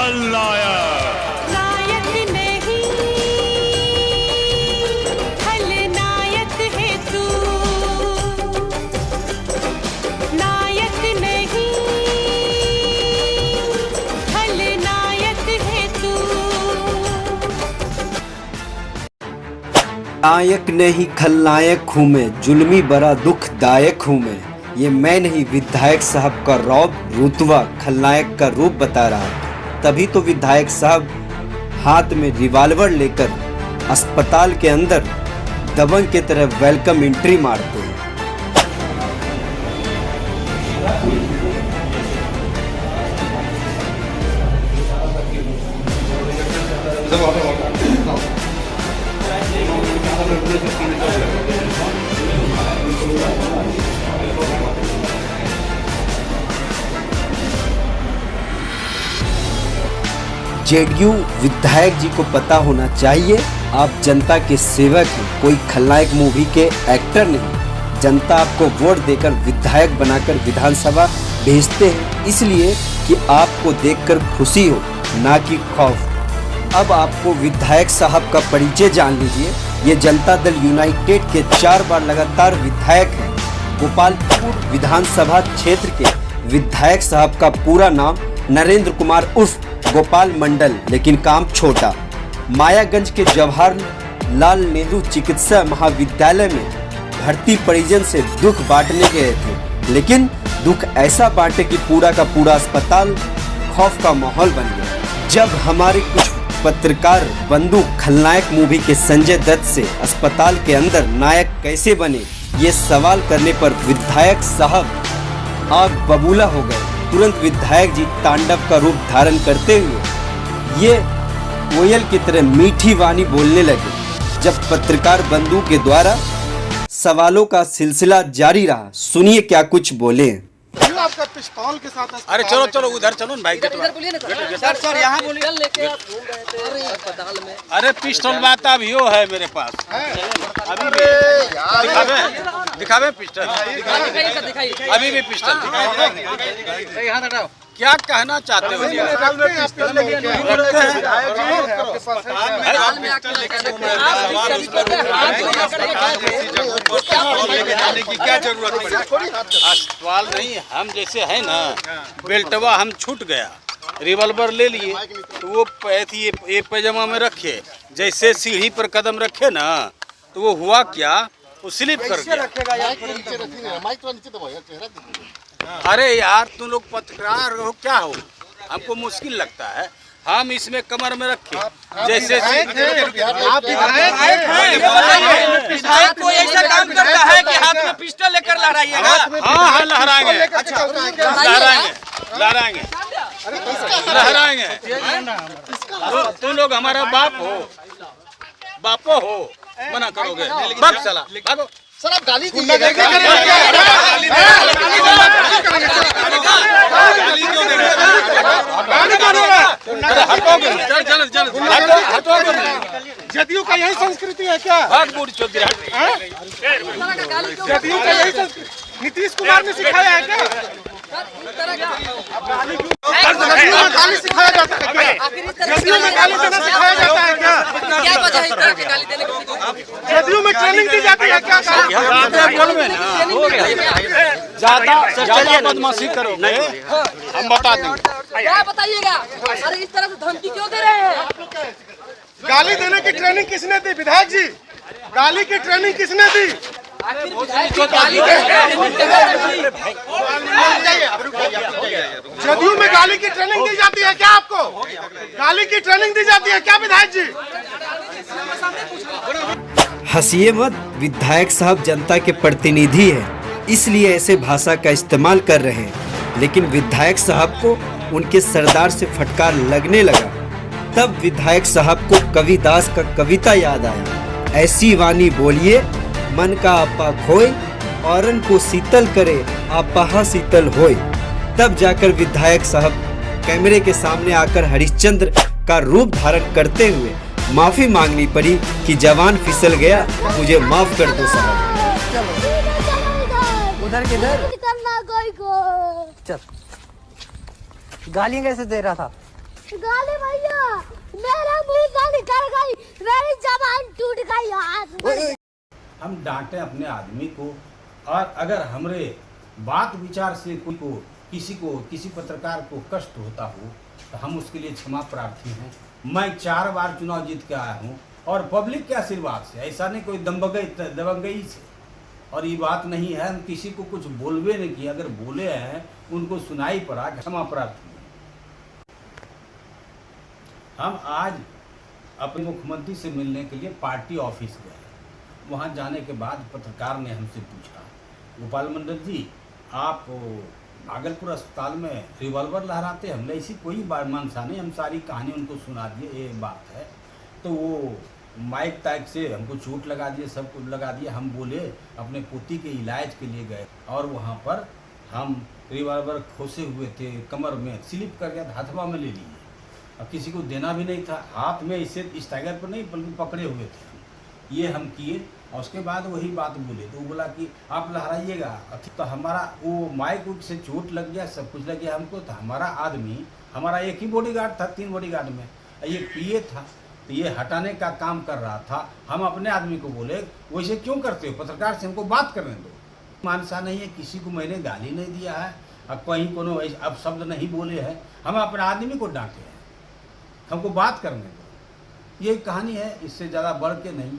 खलनायक। नायक नहीं खलनायक है तू, नायक नहीं खलनायक है तू। नायक नहीं खलनायक हूँ मैं, जुल्मी बड़ा दुखदायक हूँ मैं। ये मैं नहीं विधायक साहब का रौब रुतबा खलनायक का रूप बता रहा। तभी तो विधायक साहब हाथ में रिवॉल्वर लेकर अस्पताल के अंदर दबंग की तरह वेलकम एंट्री मारते हैं। जेडीयू विधायक जी को पता होना चाहिए, आप जनता के सेवक हैं, कोई खलनायक मूवी के एक्टर नहीं। जनता आपको वोट देकर विधायक बनाकर विधानसभा भेजते हैं इसलिए कि आपको देखकर खुशी हो, ना कि खौफ। अब आपको विधायक साहब का परिचय जान लीजिए। ये जनता दल यूनाइटेड के 4 बार लगातार विधायक हैं। गोपालपुर विधानसभा क्षेत्र के विधायक साहब का पूरा नाम नरेंद्र कुमार उर्फ गोपाल मंडल, लेकिन काम छोटा। मायागंज के जवाहरलाल नेहरू चिकित्सा महाविद्यालय में भर्ती परिजन से दुख बांटने गए थे, लेकिन दुख ऐसा बांटे कि पूरा का पूरा अस्पताल खौफ का माहौल बन गया। जब हमारे कुछ पत्रकार बंधु खलनायक मूवी के संजय दत्त से अस्पताल के अंदर नायक कैसे बने ये सवाल करने पर विधायक साहब आग बबूला हो गए। तुरंत विधायक जी तांडव का रूप धारण करते हुए ये कोयल की तरह मीठी वाणी बोलने लगे। जब पत्रकार बंधु के द्वारा सवालों का सिलसिला जारी रहा, सुनिए क्या कुछ बोले। आपका पिस्तौल के साथ अरे चलो चलो उधर चलो भाई। सर सर यहाँ बोलिए। अस्पताल में अरे पिस्टल बात अभी हो है मेरे पास अभी भी। दिखावे पिस्टल अभी भी पिस्टल। क्या कहना चाहते हो? क्या जरूरत पड़ी? अस्पताल नहीं, हम जैसे है ना, बेल्टवा हम छूट गया, रिवॉल्वर ले लिए तो वो ये पैजामा में रखे, जैसे सीढ़ी पर कदम रखे ना तो वो हुआ क्या, वो स्लिप कर गया। अरे यार तुम लोग पत्रकार हो क्या हो, हमको मुश्किल लगता है। हम इसमें कमर में रखे जैसे आप विधायक को ऐसा काम करता है कि हाथ में पिस्टल लेकर लहराइएगा। हाँ हाँ लहराएंगे लहराएंगे लहराएंगे लहराएंगे। तुम लोग हमारा बापो हो, मना करोगे? भाग चला भागो। सर आप गाली जदयू का यही संस्कृति है क्या? जदयू का यही संस्कृति नीतीश कुमार ने सिखाया है क्या? गाली सिखाया जाता है क्या? जदयू में गाली देना सिखाया जाता है क्या? क्या वजह है इस तरह की गाली देने की? जदयू में ट्रेनिंग दी जाती है क्या? ज्यादा बदमाशी करो हम बता देंगे। क्या बताइएगा? अरे इस तरह से धमकी क्यों दे रहे हैं? गाली देने की ट्रेनिंग किसने दी विधायक जी? गाली की ट्रेनिंग किसने दी? जदयू में गाली की ट्रेनिंग दी जाती है क्या आपको? गाली की ट्रेनिंग दी जाती है क्या विधायक जी? हंसिए मत, विधायक साहब जनता के प्रतिनिधि हैं, इसलिए ऐसे भाषा का इस्तेमाल कर रहे हैं। लेकिन विधायक साहब को उनके सरदार से फटकार लगने लगा। तब विधायक साहब को कविदास का कविता याद आया। ऐसी वाणी बोलिए मन का आपा खोए, औरन को शीतल करे आपा शीतल होए। तब जाकर विधायक साहब कैमरे के सामने आकर हरिश्चंद्र का रूप धारण करते हुए माफी मांगनी पड़ी कि जवान फिसल गया, मुझे माफ कर दो साहब। उधर किधर चल, गालियां कैसे दे रहा था? गाली भैया, मेरा मुंह से निकल गई, मेरी जबान टूट गई हाथ। हम डांटे अपने आदमी को, और अगर हमरे बात विचार से कोई को किसी पत्रकार को कष्ट होता हो तो हम उसके लिए क्षमा प्रार्थी हैं। मैं 4 बार चुनाव जीत के आया हूँ और पब्लिक के आशीर्वाद से, ऐसा नहीं कोई दबंगई से। और ये बात नहीं है हम किसी को कुछ बोलवे नहीं किए, अगर बोले हैं उनको सुनाई पड़ा, क्षमा प्रार्थी। हम आज अपने मुख्यमंत्री से मिलने के लिए पार्टी ऑफिस गए। वहाँ जाने के बाद पत्रकार ने हमसे पूछा, गोपाल मंडल जी आप भागलपुर अस्पताल में रिवॉल्वर लहराते, हमने ऐसी कोई मानसा नहीं, हम सारी कहानी उनको सुना दिए, ये बात है। तो वो माइक टाइक से हमको चोट लगा दिए, सब कुछ लगा दिए। हम बोले अपने पोती के इलाज के लिए गए और वहाँ पर हम रिवॉल्वर खोसे हुए थे, कमर में स्लिप कर गया, हाथवा में ले लिए। अब किसी को देना भी नहीं था, हाथ में इसे इस टाइगर पर नहीं बल्कि पकड़े हुए थे। ये हम किए और उसके बाद वही बात बोले, तो वो बोला कि आप लहराइएगा। तो हमारा वो माइक से चोट लग गया, सब कुछ लग गया हमको। तो हमारा आदमी, हमारा एक ही बॉडीगार्ड था 3 बॉडीगार्ड में, ये पीए था, तो ये हटाने का काम कर रहा था। हम अपने आदमी को बोले वैसे क्यों करते हो, पत्रकार से हमको बात करने दो। मानसा नहीं है, किसी को मैंने गाली नहीं दिया है, अब कहीं कोनो अब शब्द नहीं बोले हैं, हम अपने आदमी को डांटे हैं, हमको बात करने दो। ये कहानी है, इससे ज़्यादा बढ़ के नहीं।